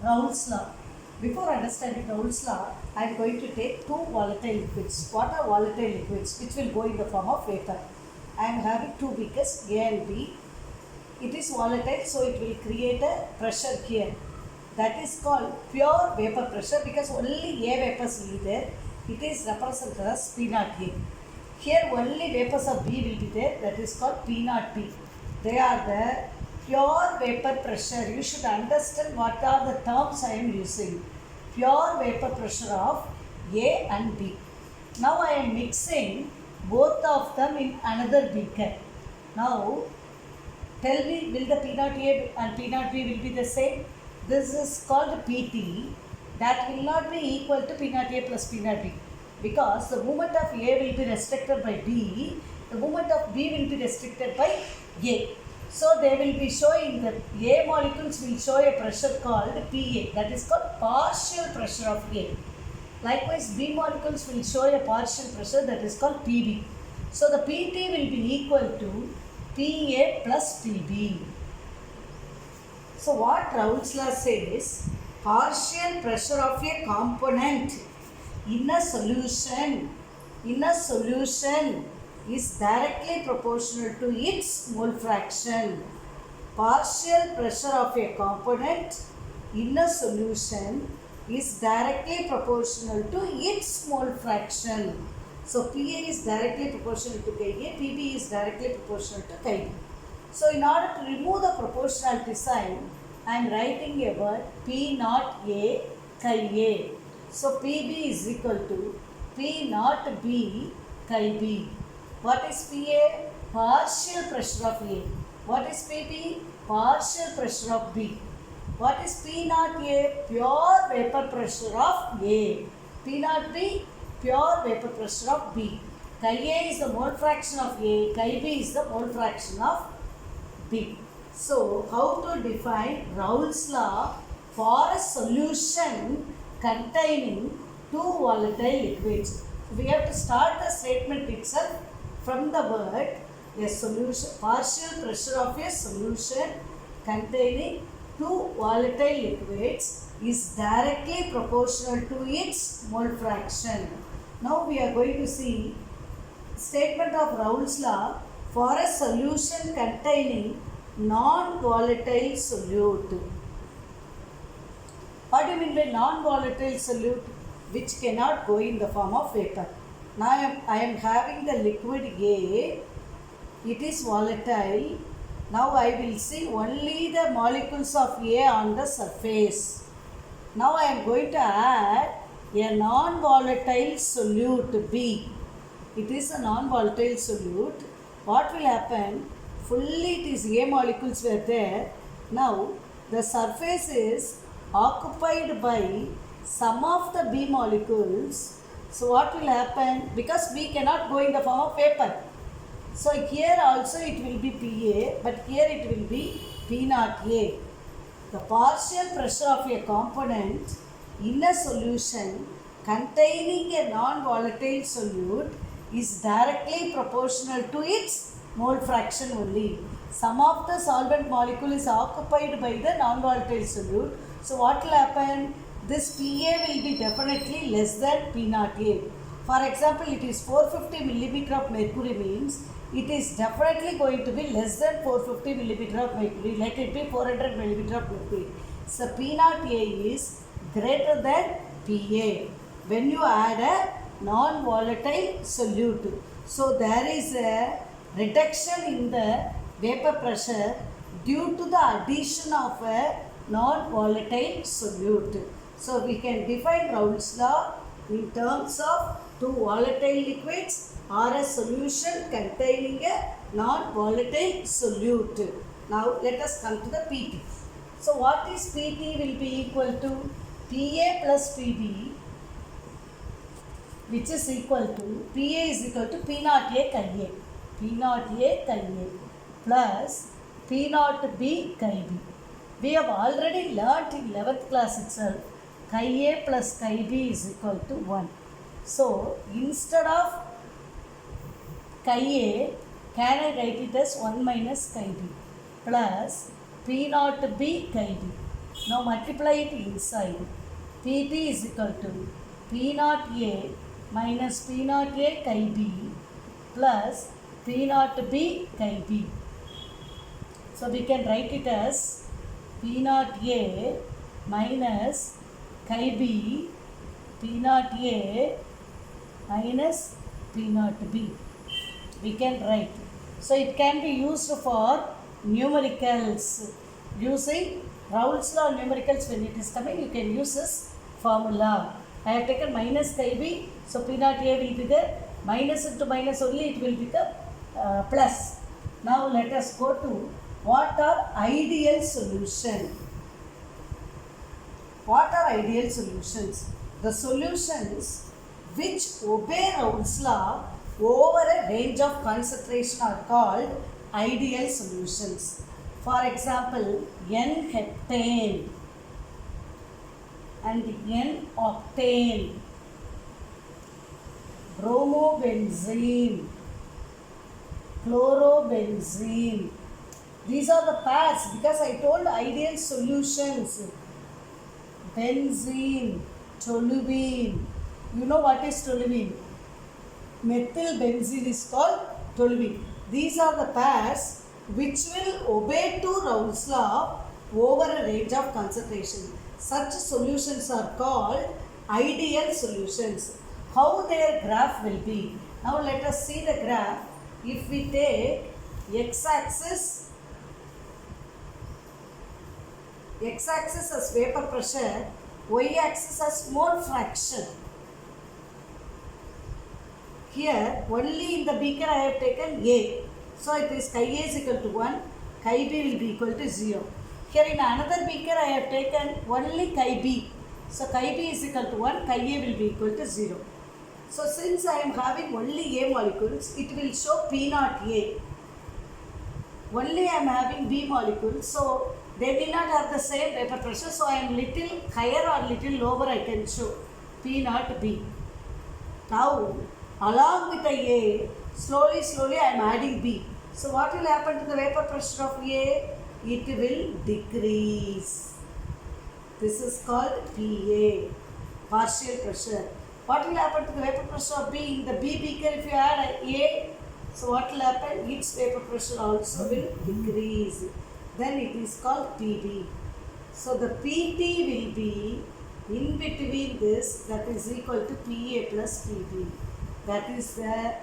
Raoult's law. Before understanding Raoult's law, I am going to take two volatile liquids. What are volatile liquids? Which will go in the form of vapor. I am having two beakers A and B. It is volatile, so it will create a pressure here. That is called pure vapor pressure because only A vapors will be there. It is represented as P naught A. Here only vapors of B will be there. That is called P naught B. They are the pure vapor pressure. You should understand what are the terms I am using. Pure vapor pressure of A and B. Now I am mixing both of them in another beaker. Now tell me, will the P naught A and P naught B will be the same? This is called PT. That will not be equal to P naught A plus P naught B. Because the movement of A will be restricted by B, the movement of B will be restricted by A. So they will be showing that A molecules will show a pressure called PA, that is called partial pressure of A. Likewise, B molecules will show a partial pressure that is called PB. So the PT will be equal to PA plus PB. So what Raoult's law says, partial pressure of a component in a solution is directly proportional to its mole fraction. Partial pressure of a component in a solution is directly proportional to its mole fraction. So Pa is directly proportional to Ka, Pb is directly proportional to Kb. So in order to remove the proportionality sign, I am writing a word P naught A Chi A. So Pb is equal to P naught B Chi B. What is Pa? Partial pressure of A. What is Pb? Partial pressure of B. What is P naught A? Pure vapor pressure of A. P naught B? Pure vapor pressure of B. Chi A is the mole fraction of A. Chi B is the mole fraction of B. So, how to define Raoult's law for a solution containing two volatile liquids? We have to start the statement itself from the word a solution, partial pressure of a solution containing two volatile liquids is directly proportional to its mole fraction. Now we are going to see statement of Raoult's law for a solution containing non-volatile solute. What do you mean by non-volatile solute? Which cannot go in the form of vapor. Now I am having the liquid A. It is volatile. Now I will see only the molecules of A on the surface. Now I am going to add a non-volatile solute B. It is a non-volatile solute. What will happen? Fully it is A molecules were there. Now the surface is occupied by some of the B molecules. So what will happen? Because B cannot go in the form of vapor. So here also it will be Pa, but here it will be P naught A. The partial pressure of a component in a solution containing a non-volatile solute is directly proportional to its mole fraction only. Some of the solvent molecule is occupied by the non-volatile solute. So what will happen? This Pa will be definitely less than P naught A. For example, it is 450 millimeter of mercury means it is definitely going to be less than 450 millimeter of mercury. Let it be 400 millimeter of mercury. So P naught A is greater than Pa when you add a non-volatile solute. So there is a reduction in the vapor pressure due to the addition of a non-volatile solute. So we can define Raoult's law in terms of two volatile liquids or a solution containing a non-volatile solute. Now let us come to the PT. So what is PT will be equal to Pa plus Pb, which is equal to Pa is equal to P naught A Chi A. P naught A Chi A plus P naught B Chi B. We have already learnt in 11th class itself Chi A plus Chi B is equal to 1. So instead of Chi A, can I write it as 1 minus Chi B plus P naught B Chi B. Now multiply it inside. Pt is equal to P naught A minus P naught A chi B plus P naught B chi B. So we can write it as P naught A minus chi B, P naught A minus P naught B. We can write. So it can be used for numericals. Using Raoult's law numericals, when it is coming, you can use this formula. I have taken minus chi B, so P naught A will be there. Minus into minus only, it will become plus. Now let us go to what are ideal solutions. What are ideal solutions? The solutions which obey Raoult's law over a range of concentration are called ideal solutions. For example, N-heptane and N-octane, bromobenzene, chlorobenzene. These are the pairs because I told ideal solutions. Benzene, toluene. You know what is toluene? Methyl benzene is called toluene. These are the pairs which will obey to Raoult's law over a range of concentration. Such solutions are called ideal solutions. How their graph will be? Now let us see the graph. If we take x-axis as vapor pressure, y-axis as mole fraction. Here only in the beaker I have taken A. So it is chi A is equal to 1, chi B will be equal to 0. Here in another beaker I have taken only chi B. So chi B is equal to 1, chi A will be equal to 0. So since I am having only A molecules, it will show P naught A. Only I am having B molecules, so they may not have the same vapor pressure. So I am little higher or little lower, I can show P naught B. Now along with the A, slowly I am adding B. So what will happen to the vapor pressure of A? It will decrease. This is called PA, partial pressure. What will happen to the vapor pressure of B? In the B beaker, if you add A, so what will happen? Its vapor pressure also will decrease. Then it is called PB. So the PT will be in between this, that is equal to PA plus PB. That is the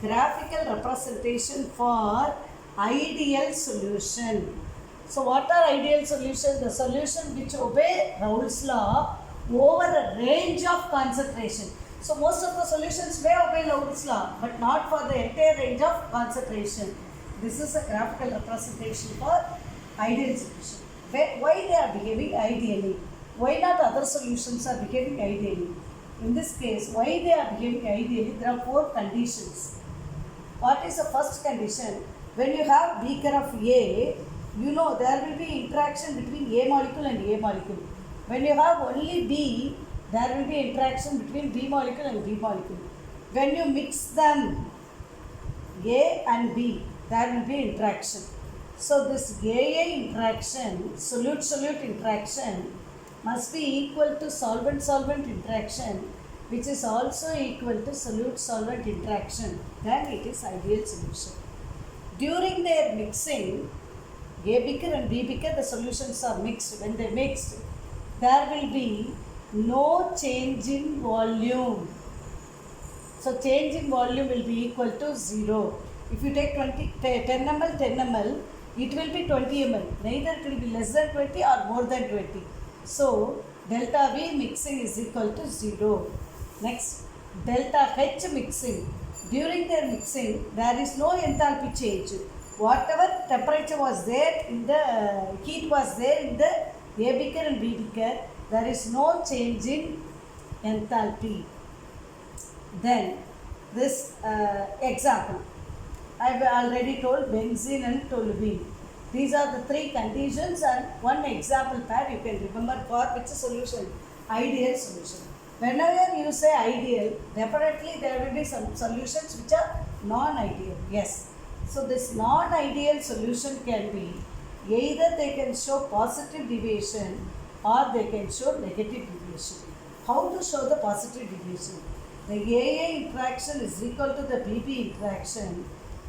graphical representation for ideal solution. So what are ideal solutions? The solution which obey Raoult's law over a range of concentration. So most of the solutions may obey Raoult's law, but not for the entire range of concentration. This is a graphical representation for ideal solution. Why they are behaving ideally? Why not other solutions are behaving ideally? In this case, why they are behaving ideally? There are 4 conditions. What is the first condition? When you have beaker of A, you know there will be interaction between A molecule and A molecule. When you have only B, there will be interaction between B molecule and B molecule. When you mix them, A and B, there will be interaction. So this AA interaction, solute-solute interaction, must be equal to solvent-solvent interaction, which is also equal to solute-solvent interaction. Then it is ideal solution. During their mixing, A beaker and B beaker, the solutions are mixed. When they mixed, there will be no change in volume. So change in volume will be equal to 0. If you take 10 ml, 10 ml, it will be 20 ml. Neither it will be less than 20 or more than 20. So delta V mixing is equal to 0. Next, delta H mixing. During their mixing, there is no enthalpy change. Whatever temperature was there in the heat was there in the A beaker and B beaker, there is no change in enthalpy. Then this example, I have already told benzene and toluene. These are the 3 conditions and one example pair you can remember for which solution? Ideal solution. Whenever you say ideal, definitely there will be some solutions which are non-ideal. Yes. So this non-ideal solution can be Either they can show positive deviation or they can show negative deviation. How to show the positive deviation? The AA interaction is equal to the BB interaction,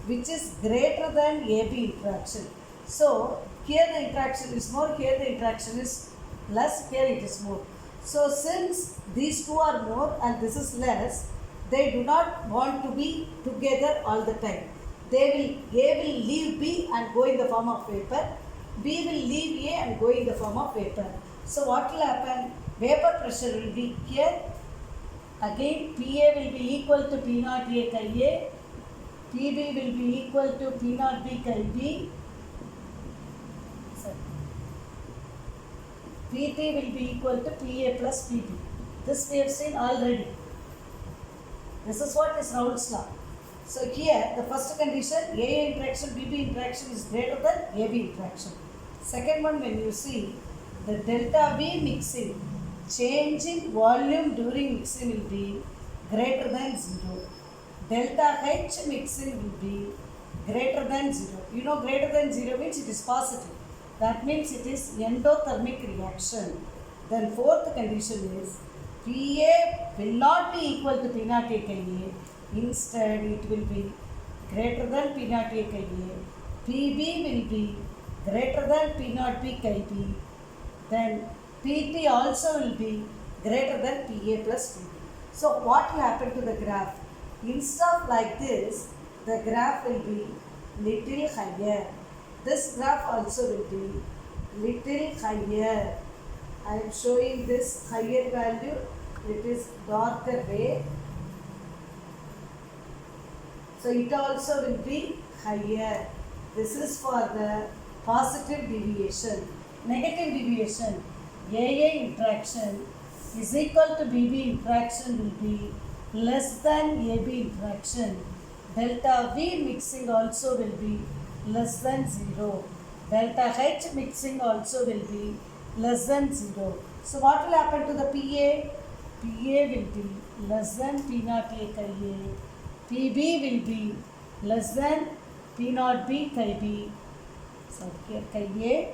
which is greater than AB interaction. So here the interaction is more, here the interaction is less, here it is more. So since these two are more and this is less, they do not want to be together all the time. A will leave B and go in the form of vapor. B will leave A and go in the form of vapor. So what will happen? Vapor pressure will be here. Again, PA will be equal to P naught A chi A. PB will be equal to P naught B chi B. PT will be equal to PA plus PB. This we have seen already. This is what is Raoult's law. So here the first condition, AA interaction, BB interaction is greater than AB interaction. Second one, when you see the delta V mixing, change in volume during mixing will be greater than 0. Delta H mixing will be greater than 0. You know greater than 0 means it is positive. That means it is endothermic reaction. Then fourth condition is PA will not be equal to P naught A chi A. Instead it will be greater than P naught A chi A. PB will be greater than P naught B chi B. Then PT also will be greater than PA plus PB. So what will happen to the graph? Instead of like this, the graph will be little higher. This graph also will be little higher. I am showing this higher value. It is darker way. So it also will be higher. This is for the positive deviation. Negative deviation, AA interaction is equal to BB interaction will be less than AB interaction. Delta V mixing also will be less than 0. Delta H mixing also will be less than 0. So what will happen to the PA? PA will be less than P naught A chi A. PB will be less than P naught B chi B. So here chi A.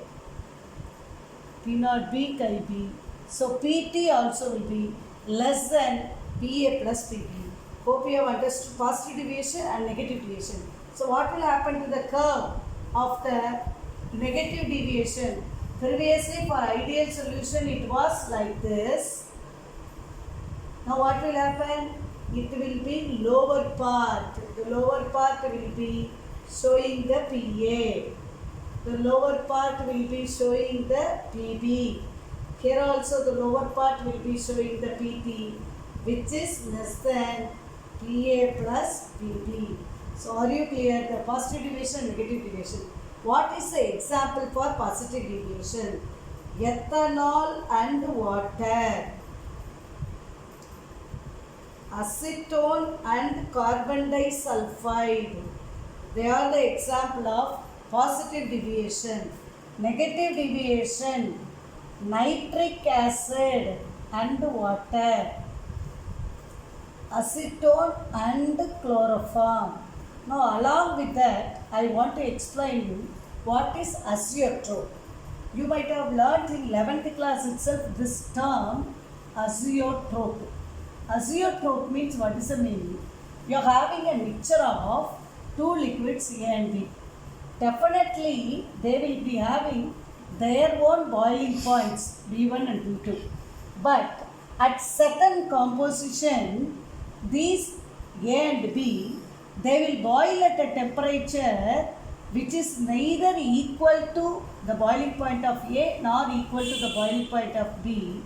P naught B chi B. So PT also will be less than PA plus PB. Hope you have understood positive deviation and negative deviation. So what will happen to the curve of the negative deviation? Previously for ideal solution it was like this. Now what will happen? It will be lower part. The lower part will be showing the PA. The lower part will be showing the PB. Here also the lower part will be showing the PT, which is less than PA plus PB. So are you clear? The positive deviation, negative deviation. What is the example for positive deviation? Ethanol and water. Acetone and carbon disulfide. They are the example of positive deviation. Negative deviation, nitric acid and water. Acetone and chloroform. Now along with that, I want to explain you what is azeotrope. You might have learnt in 11th class itself this term azeotrope. Azeotrope means, what is the meaning? You are having a mixture of two liquids A and B. Definitely they will be having their own boiling points B1 and B2. But at certain composition, these A and B, they will boil at a temperature which is neither equal to the boiling point of A nor equal to the boiling point of B.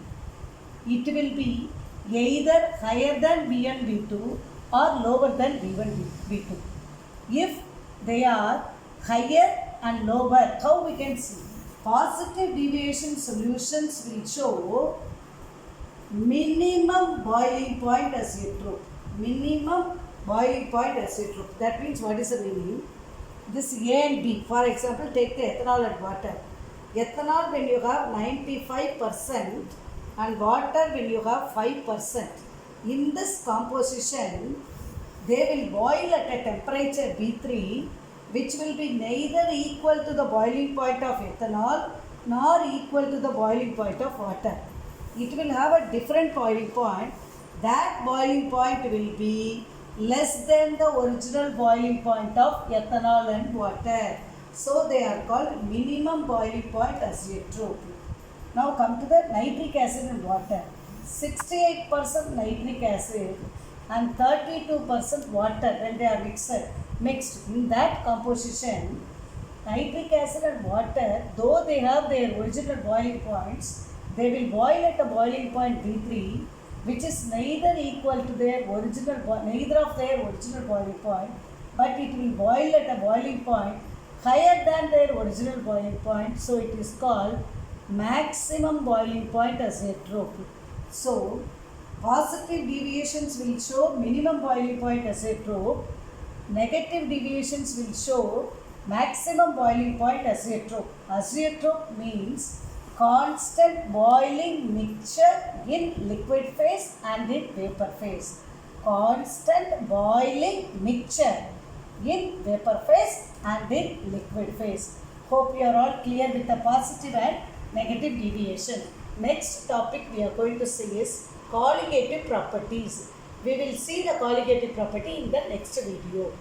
It will be either higher than B1 B2 or lower than B1 B2. If they are higher and lower, how we can see? Positive deviation solutions will show minimum boiling point azeotrope. Minimum boiling point azeotrope. That means, what is the meaning? This A and B, for example, take the ethanol and water. Ethanol when you have 95% and water when you have 5%. In this composition, they will boil at a temperature B3 which will be neither equal to the boiling point of ethanol nor equal to the boiling point of water. It will have a different boiling point. That boiling point will be less than the original boiling point of ethanol and water. So they are called minimum boiling point azeotrope. Now come to the nitric acid and water. 68% nitric acid and 32% water when they are mixed. In that composition, nitric acid and water, though they have their original boiling points, they will boil at a boiling point B3, which is neither equal to their neither of their original boiling point, but it will boil at a boiling point higher than their original boiling point. So it is called maximum boiling point azeotrope. So positive deviations will show minimum boiling point azeotrope. Negative deviations will show maximum boiling point azeotrope. Azeotrope means constant boiling mixture in liquid phase and in vapor phase. Constant boiling mixture in vapor phase and in liquid phase. Hope you are all clear with the positive and negative deviation. Next topic we are going to see is colligative properties. We will see the colligative property in the next video.